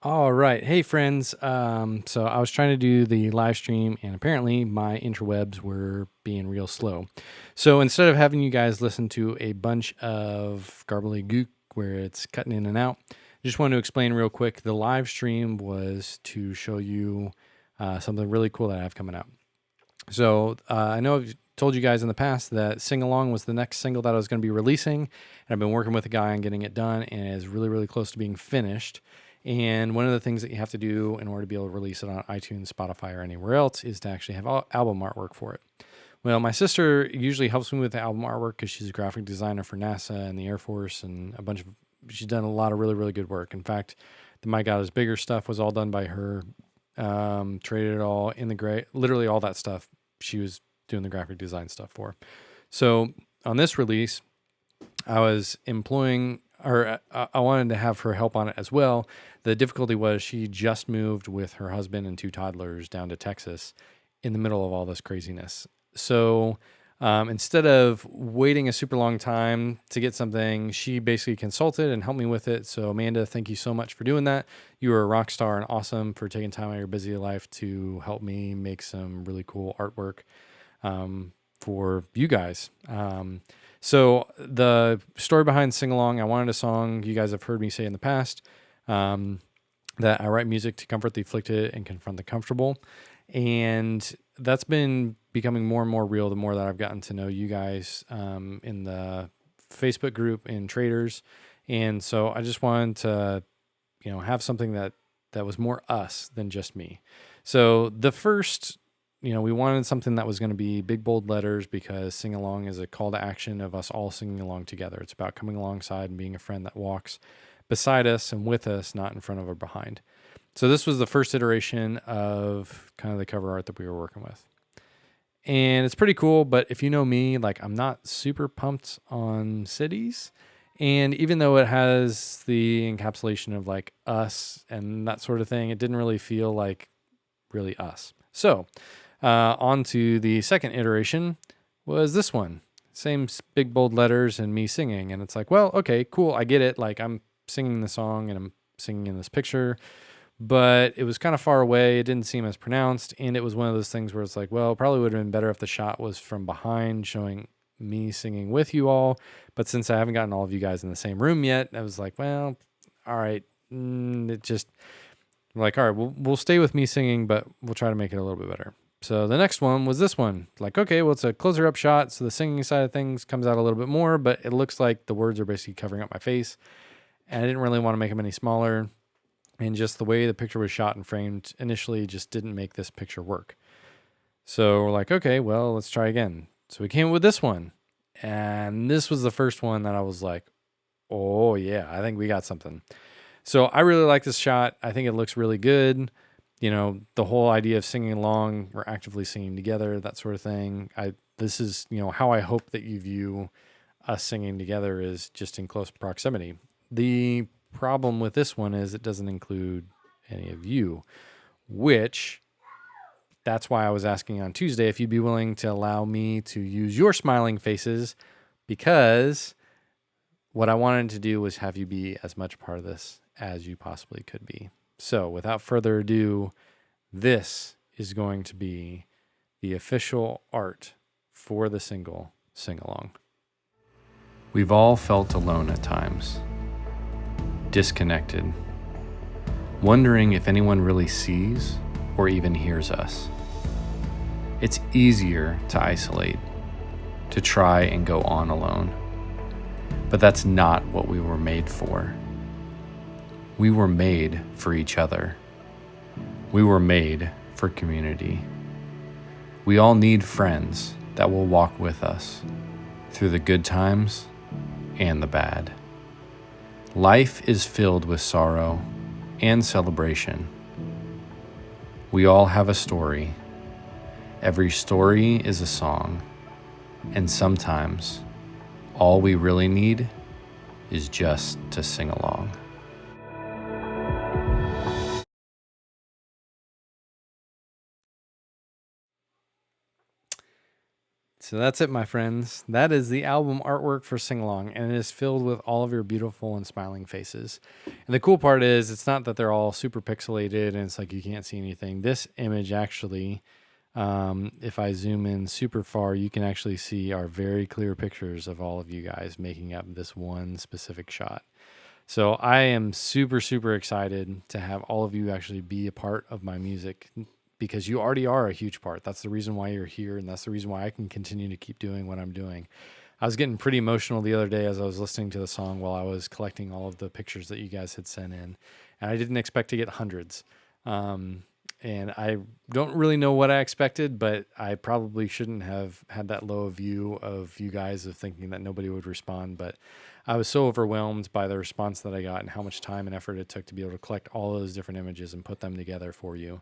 All right. Hey, friends. So I was trying to do the live stream, and apparently my interwebs were being real slow. So instead of having you guys listen to a bunch of gook where it's cutting in and out, I just wanted to explain real quick. The live stream was to show you something really cool that I have coming out. So I know I've told you guys in the past that Sing Along was the next single that I was going to be releasing. And I've been working with a guy on getting it done, and it is really, really close to being finished. And one of the things that you have to do in order to be able to release it on iTunes, Spotify, or anywhere else is to actually have album artwork for it. Well, my sister usually helps me with the album artwork because she's a graphic designer for NASA and the Air Force and she's done a lot of really, really good work. In fact, the My God is Bigger stuff was all done by her. Traded it all in the gray, literally all that stuff she was doing the graphic design stuff for. So on this release, I was employing, or I wanted to have her help on it as well. The difficulty was she just moved with her husband and two toddlers down to Texas in the middle of all this craziness. So instead of waiting a super long time to get something, she basically consulted and helped me with it. So Amanda, thank you so much for doing that. You are a rock star and awesome for taking time out of your busy life to help me make some really cool artwork for you guys. So the story behind Sing Along, I wanted a song you guys have heard me say in the past, that I write music to comfort the afflicted and confront the comfortable. And that's been becoming more and more real the more that I've gotten to know you guys in the Facebook group in Traders. And so I just wanted to, have something that was more us than just me. So the first, we wanted something that was going to be big, bold letters because Sing Along is a call to action of us all singing along together. It's about coming alongside and being a friend that walks beside us and with us, not in front of or behind. So this was the first iteration of kind of the cover art that we were working with. And it's pretty cool, but if you know me, like I'm not super pumped on cities. And even though it has the encapsulation of like us and that sort of thing, it didn't really feel like really us. So on to the second iteration was this one. Same big bold letters and me singing. And it's like, well, okay, cool. I get it. Like I'm singing the song and I'm singing in this picture, but it was kind of far away. It didn't seem as pronounced. And it was one of those things where it's like, well, it probably would have been better if the shot was from behind showing me singing with you all. But since I haven't gotten all of you guys in the same room yet, I was like, well, all right. It just like, all right, we'll stay with me singing, but we'll try to make it a little bit better. So the next one was this one. Like, okay, well, it's a closer up shot. So the singing side of things comes out a little bit more, but it looks like the words are basically covering up my face. And I didn't really want to make them any smaller. And just the way the picture was shot and framed initially just didn't make this picture work. So we're like, okay, well, let's try again. So we came up with this one. And this was the first one that I was like, oh yeah, I think we got something. So I really like this shot. I think it looks really good. The whole idea of singing along, we're actively singing together, that sort of thing. This is, how I hope that you view us singing together is just in close proximity. The problem with this one is it doesn't include any of you, which that's why I was asking on Tuesday if you'd be willing to allow me to use your smiling faces, because what I wanted to do was have you be as much part of this as you possibly could be. So without further ado, this is going to be the official art for the single Sing Along. We've all felt alone at times, disconnected, wondering if anyone really sees or even hears us. It's easier to isolate, to try and go on alone. But that's not what we were made for. We were made for each other. We were made for community. We all need friends that will walk with us through the good times and the bad. Life is filled with sorrow and celebration. We all have a story. Every story is a song. And sometimes all we really need is just to sing along. So that's it, my friends. That is the album artwork for Sing Along, and it is filled with all of your beautiful and smiling faces. And the cool part is, it's not that they're all super pixelated and it's like you can't see anything. This image actually, if I zoom in super far, you can actually see our very clear pictures of all of you guys making up this one specific shot. So I am super, super excited to have all of you actually be a part of my music, because you already are a huge part. That's the reason why you're here, and that's the reason why I can continue to keep doing what I'm doing. I was getting pretty emotional the other day as I was listening to the song while I was collecting all of the pictures that you guys had sent in, and I didn't expect to get hundreds. And I don't really know what I expected, but I probably shouldn't have had that low view of you guys of thinking that nobody would respond. But I was so overwhelmed by the response that I got and how much time and effort it took to be able to collect all those different images and put them together for you.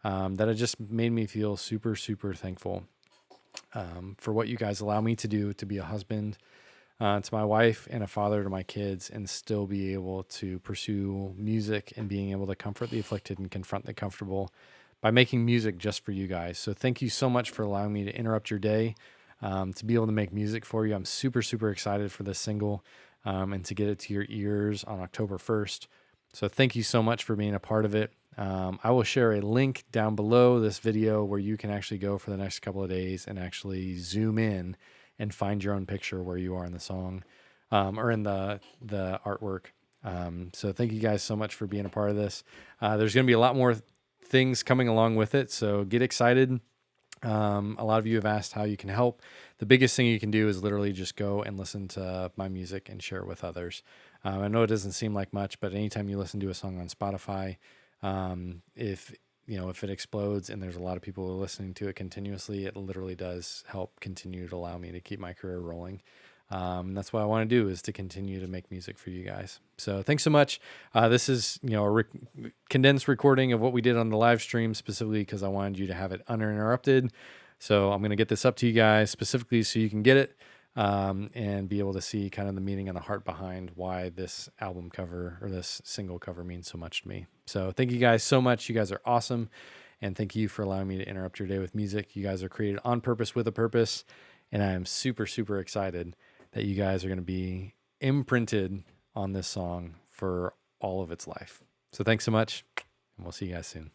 That it just made me feel super, super thankful for what you guys allow me to do, to be a husband to my wife and a father to my kids, and still be able to pursue music and being able to comfort the afflicted and confront the comfortable by making music just for you guys. So thank you so much for allowing me to interrupt your day, to be able to make music for you. I'm super, super excited for this single and to get it to your ears on October 1st. So thank you so much for being a part of it. I will share a link down below this video where you can actually go for the next couple of days and actually zoom in and find your own picture where you are in the song, or in the artwork. So thank you guys so much for being a part of this. There's going to be a lot more things coming along with it, so get excited. A lot of you have asked how you can help. The biggest thing you can do is literally just go and listen to my music and share it with others. I know it doesn't seem like much, but anytime you listen to a song on Spotify, if it explodes and there's a lot of people listening to it continuously, it literally does help continue to allow me to keep my career rolling. And that's what I want to do, is to continue to make music for you guys. So thanks so much. This is, a condensed recording of what we did on the live stream, specifically because I wanted you to have it uninterrupted. So I'm going to get this up to you guys specifically so you can get it, and be able to see kind of the meaning and the heart behind why this album cover or this single cover means so much to me. So thank you guys so much. You guys are awesome. And thank you for allowing me to interrupt your day with music. You guys are created on purpose with a purpose. And I am super, super excited that you guys are going to be imprinted on this song for all of its life. So thanks so much, and we'll see you guys soon.